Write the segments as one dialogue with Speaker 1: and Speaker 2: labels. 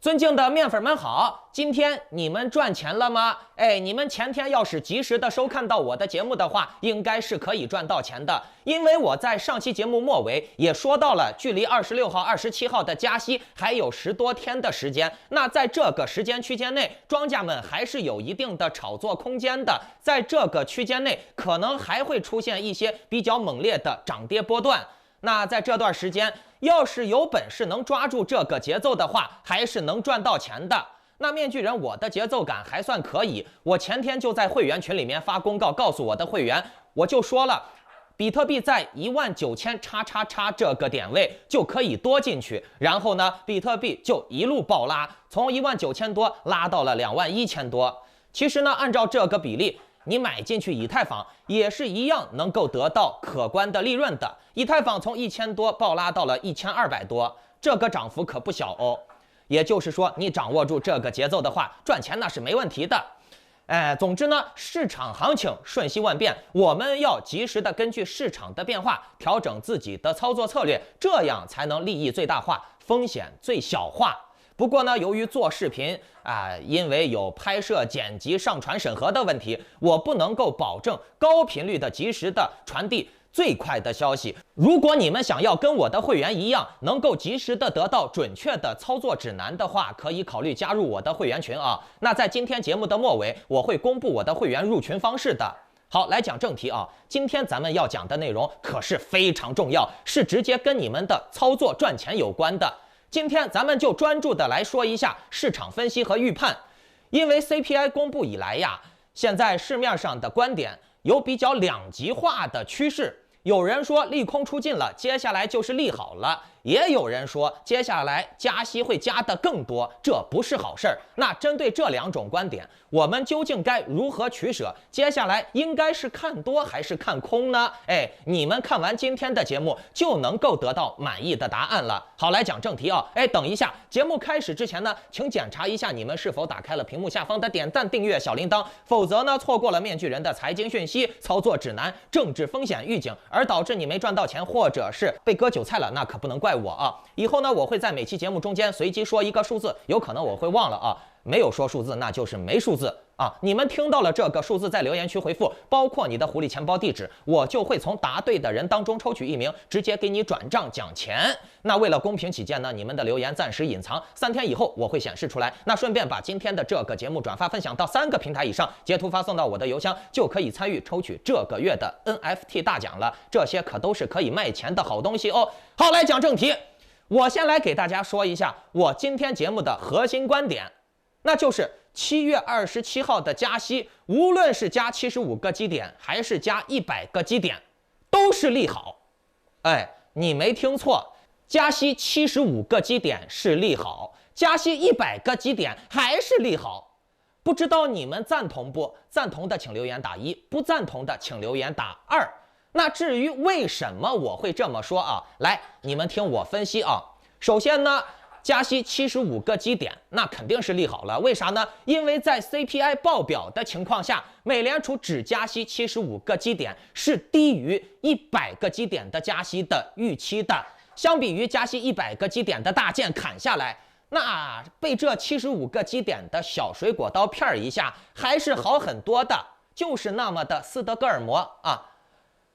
Speaker 1: 尊敬的面粉们好，今天你们赚钱了吗？你们前天要是及时的收看到我的节目的话，应该是可以赚到钱的。因为我在上期节目末尾也说到了，距离26号、27号的加息还有10多天的时间。那在这个时间区间内，庄家们还是有一定的炒作空间的。在这个区间内，可能还会出现一些比较猛烈的涨跌波段。那在这段时间，要是有本事能抓住这个节奏的话，还是能赚到钱的。那面具人，我的节奏感还算可以。我前天就在会员群里面发公告，告诉我的会员，我就说了，比特币在19000这个点位就可以多进去。然后呢，比特币就一路暴拉，从19000多拉到了21000多。其实呢，按照这个比例，你买进去以太坊也是一样能够得到可观的利润的。以太坊从1000多暴拉到了1200多，这个涨幅可不小哦。也就是说，你掌握住这个节奏的话，赚钱那是没问题的。总之呢，市场行情瞬息万变，我们要及时的根据市场的变化调整自己的操作策略，这样才能利益最大化，风险最小化。不过呢，由于做视频因为有拍摄、剪辑、上传审核的问题，我不能够保证高频率的及时的传递最快的消息。如果你们想要跟我的会员一样，能够及时的得到准确的操作指南的话，可以考虑加入我的会员群啊。那在今天节目的末尾，我会公布我的会员入群方式的。好，来讲正题啊。今天咱们要讲的内容可是非常重要，是直接跟你们的操作赚钱有关的。今天咱们就专注的来说一下市场分析和预判。因为 CPI 公布以来呀，现在市面上的观点有比较两极化的趋势，有人说利空出尽了，接下来就是利好了，也有人说接下来加息会加得更多，这不是好事儿。那针对这两种观点，我们究竟该如何取舍？接下来应该是看多还是看空呢？你们看完今天的节目就能够得到满意的答案了。好，来讲正题啊。等一下，节目开始之前呢，请检查一下你们是否打开了屏幕下方的点赞、订阅、小铃铛，否则呢，错过了面具人的财经讯息、操作指南、政治风险预警，而导致你没赚到钱，或者是被割韭菜了，那可不能怪我啊。以后呢，我会在每期节目中间随机说一个数字，有可能我会忘了啊。没有说数字，那就是没数字啊！你们听到了这个数字，在留言区回复，包括你的狐狸钱包地址，我就会从答对的人当中抽取1名，直接给你转账讲钱。那为了公平起见呢，你们的留言暂时隐藏，3天以后我会显示出来。那顺便把今天的这个节目转发分享到3个平台以上，截图发送到我的邮箱，就可以参与抽取这个月的 NFT 大奖了。这些可都是可以卖钱的好东西哦。好，来讲正题，我先来给大家说一下我今天节目的核心观点。那就是7月27号的加息，无论是加75个基点还是加100个基点，都是利好。你没听错，加息75个基点是利好，加息100个基点还是利好。不知道你们赞同不？赞同的请留言打1，不赞同的请留言打2。那至于为什么我会这么说啊？来，你们听我分析啊。首先呢，加息75个基点，那肯定是利好了。为啥呢？因为在 CPI 爆表的情况下，美联储只加息75个基点，是低于100个基点的加息的预期的。相比于加息100个基点的大剑砍下来，那被这75个基点的小水果刀片一下，还是好很多的，就是那么的斯德哥尔摩啊，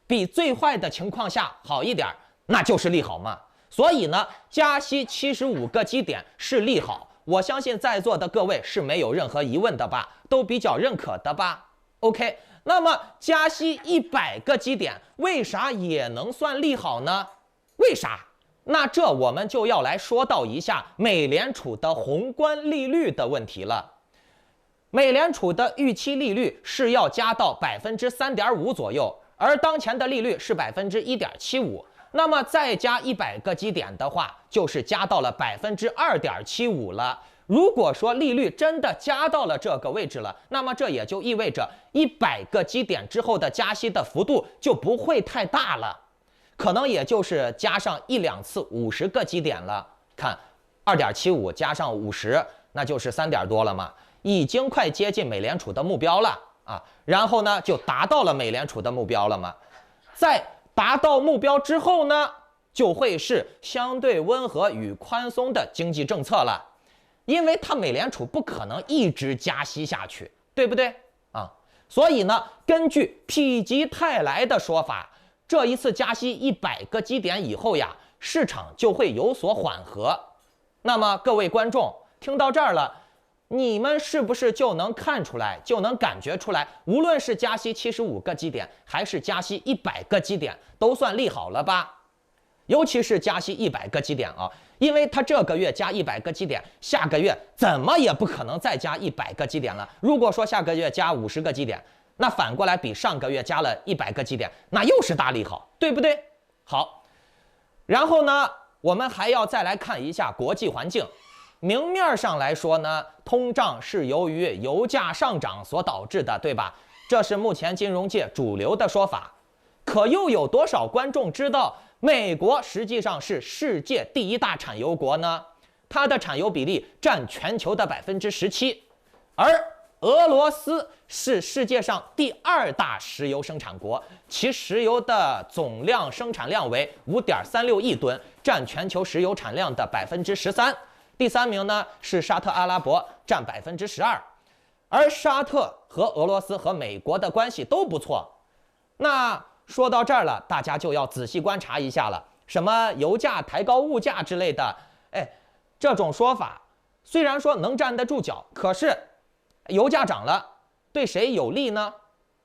Speaker 1: 比最坏的情况下好一点，那就是利好嘛。所以呢，加息75个基点是利好，我相信在座的各位是没有任何疑问的吧，都比较认可的吧。OK， 那么加息100个基点为啥也能算利好呢？为啥？那这我们就要来说到一下美联储的宏观利率的问题了。美联储的预期利率是要加到3.5%左右，而当前的利率是1.75%。那么再加100个基点的话，就是加到了2.75%了。如果说利率真的加到了这个位置了，那么这也就意味着100个基点之后的加息的幅度就不会太大了，可能也就是加上1、2次50个基点了。看2.75加上50，那就是3点多了嘛，已经快接近美联储的目标了啊。然后呢，就达到了美联储的目标了嘛。在达到目标之后呢，就会是相对温和与宽松的经济政策了。因为它美联储不可能一直加息下去，对不对啊？所以呢，根据否极泰来的说法，这一次加息100个基点以后呀，市场就会有所缓和。那么各位观众听到这儿了，你们是不是就能看出来，就能感觉出来，无论是加息75个基点，还是加息100个基点，都算利好了吧？尤其是加息100个基点啊，因为它这个月加100个基点，下个月怎么也不可能再加100个基点了。如果说下个月加50个基点，那反过来比上个月加了100个基点，那又是大利好，对不对？好，然后呢，我们还要再来看一下国际环境。明面上来说呢，通胀是由于油价上涨所导致的，对吧？这是目前金融界主流的说法。可又有多少观众知道美国实际上是世界第1大产油国呢？它的产油比例占全球的17%，而俄罗斯是世界上第2大石油生产国，其石油的总量生产量为5.36亿吨，占全球石油产量的13%。第3名呢是沙特阿拉伯，占12%。而沙特和俄罗斯和美国的关系都不错。那说到这儿了，大家就要仔细观察一下了。什么油价抬高物价之类的，这种说法虽然说能站得住脚，可是油价涨了，对谁有利呢？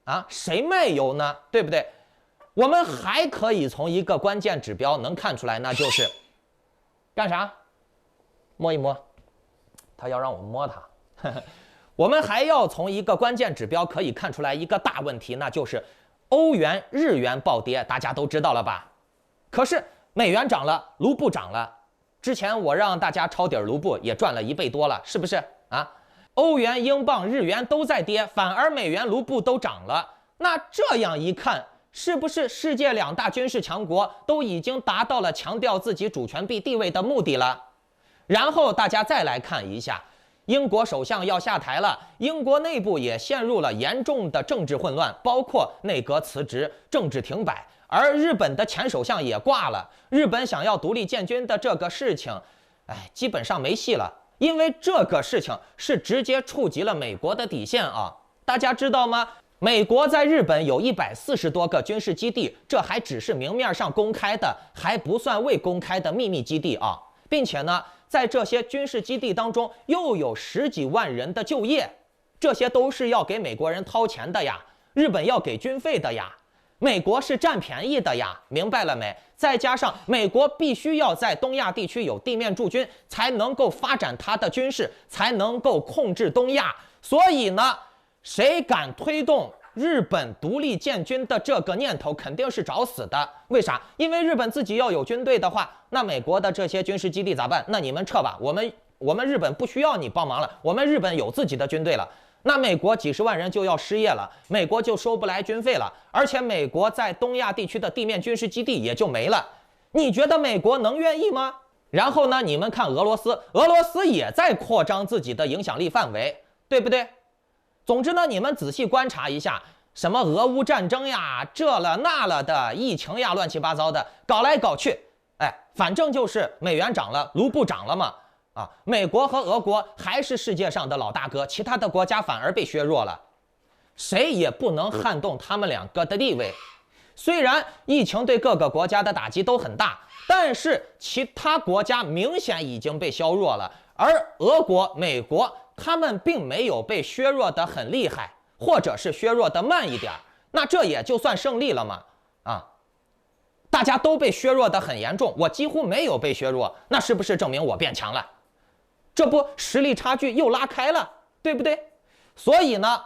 Speaker 1: 啊，谁卖油呢？对不对？我们还可以从一个关键指标能看出来，那就是干啥？摸一摸，他要让我摸他。我们还要从一个关键指标可以看出来一个大问题，那就是欧元、日元暴跌，大家都知道了吧？可是美元涨了，卢布涨了。之前我让大家抄底卢布，也赚了1倍多了，是不是啊？欧元、英镑、日元都在跌，反而美元、卢布都涨了。那这样一看，是不是世界2大军事强国都已经达到了强调自己主权币地位的目的了？然后大家再来看一下，英国首相要下台了，英国内部也陷入了严重的政治混乱，包括内阁辞职、政治停摆。而日本的前首相也挂了，日本想要独立建军的这个事情，基本上没戏了，因为这个事情是直接触及了美国的底线啊！大家知道吗？美国在日本有140多个军事基地，这还只是明面上公开的，还不算未公开的秘密基地啊，并且呢，在这些军事基地当中，又有10几万人的就业，这些都是要给美国人掏钱的呀，日本要给军费的呀。美国是占便宜的呀，明白了没？再加上美国必须要在东亚地区有地面驻军，才能够发展它的军事，才能够控制东亚。所以呢，谁敢推动日本独立建军的这个念头，肯定是找死的。为啥？因为日本自己要有军队的话，那美国的这些军事基地咋办？那你们撤吧，我们日本不需要你帮忙了，我们日本有自己的军队了。那美国几十万人就要失业了，美国就收不来军费了，而且美国在东亚地区的地面军事基地也就没了。你觉得美国能愿意吗？然后呢，你们看俄罗斯，俄罗斯也在扩张自己的影响力范围，对不对？总之呢，你们仔细观察一下，什么俄乌战争呀，这了那了的，疫情呀，乱七八糟的，搞来搞去，反正就是美元涨了，卢布涨了嘛。美国和俄国还是世界上的老大哥，其他的国家反而被削弱了，谁也不能撼动他们2个的地位。虽然疫情对各个国家的打击都很大，但是其他国家明显已经被削弱了，而俄国、美国他们并没有被削弱得很厉害，或者是削弱得慢一点，那这也就算胜利了嘛。大家都被削弱得很严重，我几乎没有被削弱，那是不是证明我变强了？这不，实力差距又拉开了，对不对？所以呢，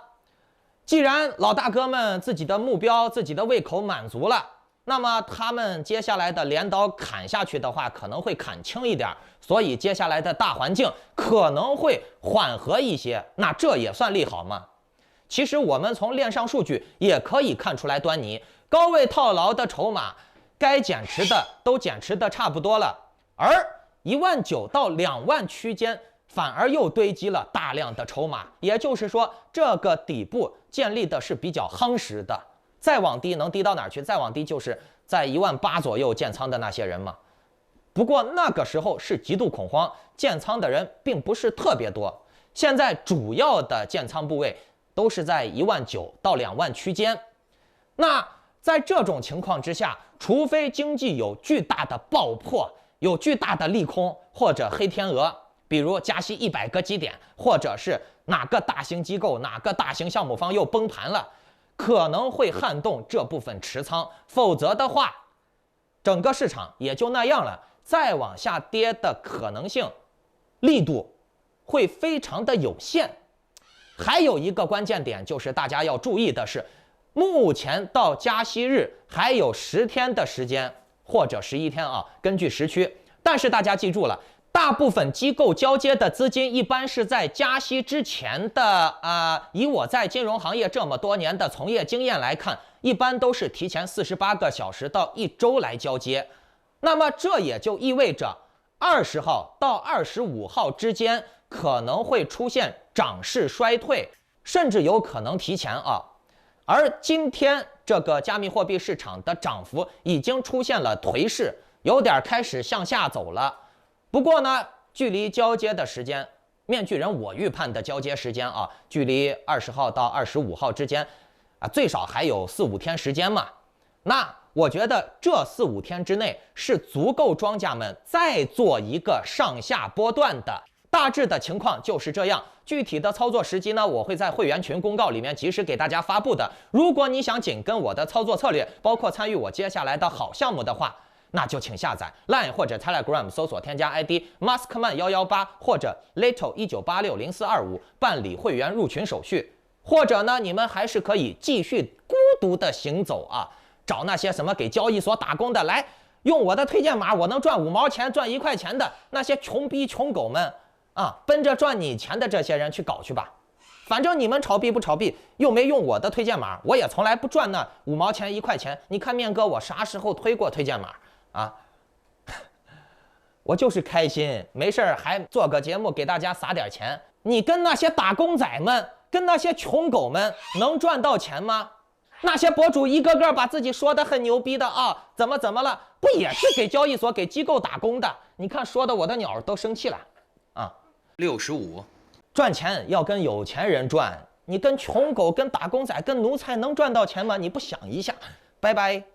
Speaker 1: 既然老大哥们自己的目标、自己的胃口满足了，那么他们接下来的镰刀砍下去的话，可能会砍轻一点，所以接下来的大环境可能会缓和一些，那这也算利好吗？其实我们从链上数据也可以看出来端倪，高位套牢的筹码该减持的都减持的差不多了，而19000到2万区间反而又堆积了大量的筹码，也就是说，这个底部建立的是比较夯实的。再往低能低到哪儿去？再往低就是在18000左右建仓的那些人嘛。不过那个时候是极度恐慌，建仓的人并不是特别多。现在主要的建仓部位都是在19000到2万区间。那在这种情况之下，除非经济有巨大的爆破，有巨大的利空或者黑天鹅，比如加息100个基点，或者是哪个大型机构、哪个大型项目方又崩盘了，可能会撼动这部分持仓。否则的话，整个市场也就那样了，再往下跌的可能性、力度会非常的有限。还有一个关键点就是大家要注意的是，目前到加息日还有10天的时间，或者11天啊，根据时区。但是大家记住了，大部分机构交接的资金一般是在加息之前的以我在金融行业这么多年的从业经验来看，一般都是提前48个小时到1周来交接。那么这也就意味着20号到25号之间可能会出现涨势衰退，甚至有可能提前啊。而今天这个加密货币市场的涨幅已经出现了颓势，有点开始向下走了。不过呢，距离交接的时间，面具人我预判的交接时间啊，距离20号到25号之间最少还有4、5天时间嘛。那我觉得这4、5天之内是足够庄家们再做一个上下波段的。大致的情况就是这样，具体的操作时机呢，我会在会员群公告里面及时给大家发布的。如果你想紧跟我的操作策略，包括参与我接下来的好项目的话，那就请下载 Line 或者 Telegram 搜索添加 ID Maskman118 或者 Little19860425 办理会员入群手续。或者呢，你们还是可以继续孤独的行走啊，找那些什么给交易所打工的来，用我的推荐码，我能赚5毛钱、赚1块钱的那些穷逼穷狗们。奔着赚你钱的这些人去搞去吧，反正你们炒币不炒币，又没用我的推荐码，我也从来不赚那5毛钱、1块钱。你看面哥，我啥时候推过推荐码啊？我就是开心，没事儿还做个节目给大家撒点钱。你跟那些打工仔们，跟那些穷狗们能赚到钱吗？那些博主一个个把自己说的很牛逼的啊，怎么了？不也是给交易所、给机构打工的？你看说的我的鸟都生气了啊。65，赚钱要跟有钱人赚，你跟穷狗、跟打工仔、跟奴才能赚到钱吗？你不想一下？拜拜。